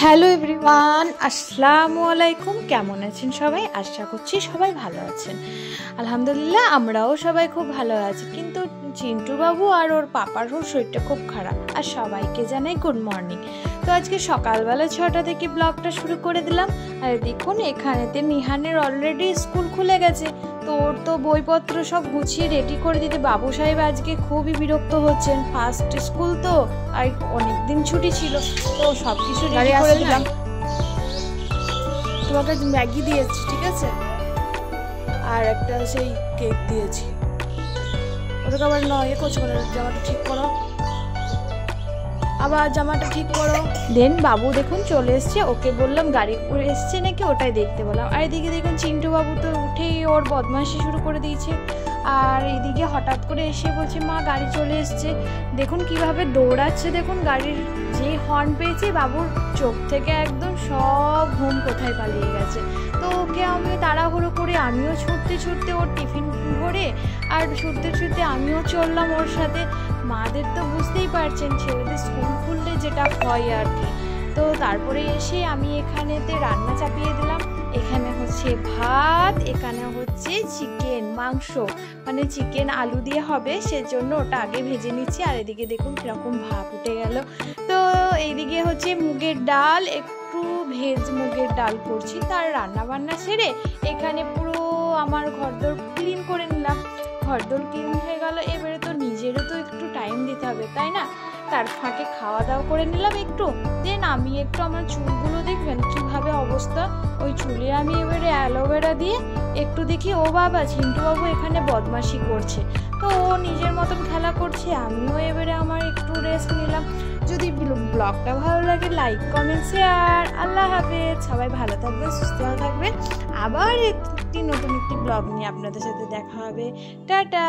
Hello everyone, আসসালামু আলাইকুম। কেমন আছেন সবাই? আশা করছি সবাই ভালো আছেন। আলহামদুলিল্লাহ, আমরাও সবাই খুব ভালো আছি। কিন্তু চিন্টু বাবু আর ওর পাপারও শরীরটা খুব খারাপ। আর সবাইকে জানাই গুড মর্নিং। তো আজকে সকালবেলা 6টা থেকে ব্লগটা শুরু করে দিলাম। আর দেখুন, এখানেতে নিহানের অলরেডি স্কুল খুলে গেছে। তো ওর তো বইপত্র সব গুছিয়ে রেডি করে দিতে বাবু সাহেব আজকে খুবই বিরক্ত হচ্ছেন। ফার্স্ট স্কুল তো, আর অনেকদিন ছুটি ছিল, তো সব কিছু রেডি করে দিলাম। তোমাকে ম্যাগি দিয়েছি, ঠিক আছে, আর একটা সেই কেক দিয়েছি। ওটাকে আবার নয় করছো, জামাটা ঠিক করো, আবার জামাটা ঠিক করো। দেন বাবু দেখুন চলে এসছে। ওকে বললাম গাড়ি করে এসছে নাকি ওটাই দেখতে বললাম। আর এদিকে দেখুন চিন্টু বাবু তো উঠেই ওর বদমাইশি শুরু করে দিয়েছে। আর এদিকে হঠাৎ করে এসে বলছে মা গাড়ি চলে এসছে। দেখুন কিভাবে দৌড়াচ্ছে, দেখুন গাড়ির যে হর্ন পেয়েছে বাবুর চোখ থেকে একদম সব ঘুম কোথায় পালিয়ে গেছে। তো ওকে আমি তাড়াহুড়ো করে আমিও ছুটতে ছুটতে ওর টিফিন ভরে আর ছুটতে ছুটতে আমিও চললাম ওর সাথে। মাদের তো বুঝতেই পারছেন ছেলেদের স্কুল খুললে যেটা হয় আর কি। তো তারপরে এসে আমি এখানেতে রান্না চাপিয়ে দিলাম। এখানে হচ্ছে ভাত, এখানে হচ্ছে চিকেন মাংস, মানে চিকেন আলু দিয়ে হবে, সেজন্য ওটা আগে ভেজে নিচ্ছি। আর এদিকে দেখুন কীরকম ভাপ উঠে গেল। তো এইদিকে হচ্ছে মুগের ডাল, একটু ভেজ মুগের ডাল করছি। তার রান্না বান্না সেরে এখানে পুরো আমার ঘরদোর ক্লিন করে নিলাম। ঘরদোর ক্লিন হয়ে গেল। এবারে তো নিজেরও তো একটু টাইম দিতে হবে, তাই না? তার ফাঁকে খাওয়া দাওয়া করে নিলাম একটু। দেন আমি একটু আমার চুলগুলো দেখবেন কিভাবে অবস্থা। ওই চুলে আমি এবারে অ্যালোভেরা দিয়ে একটু দেখি ও বাবা চিন্টু বাবু এখানে বদমাশি করছে। তো ও নিজের মতন খেলা করছে, আমিও এবারে আমার একটু রেস্ট নিলাম। যদি ব্লগটা ভালো লাগে লাইক কমেন্ট শেয়ার। আল্লাহ হাফেজ। সবাই ভালো থাকবেন, সুস্থ থাকবেন। আবার একটি নতুন একটি ব্লগ নিয়ে আপনাদের সাথে দেখা হবে। টাটা।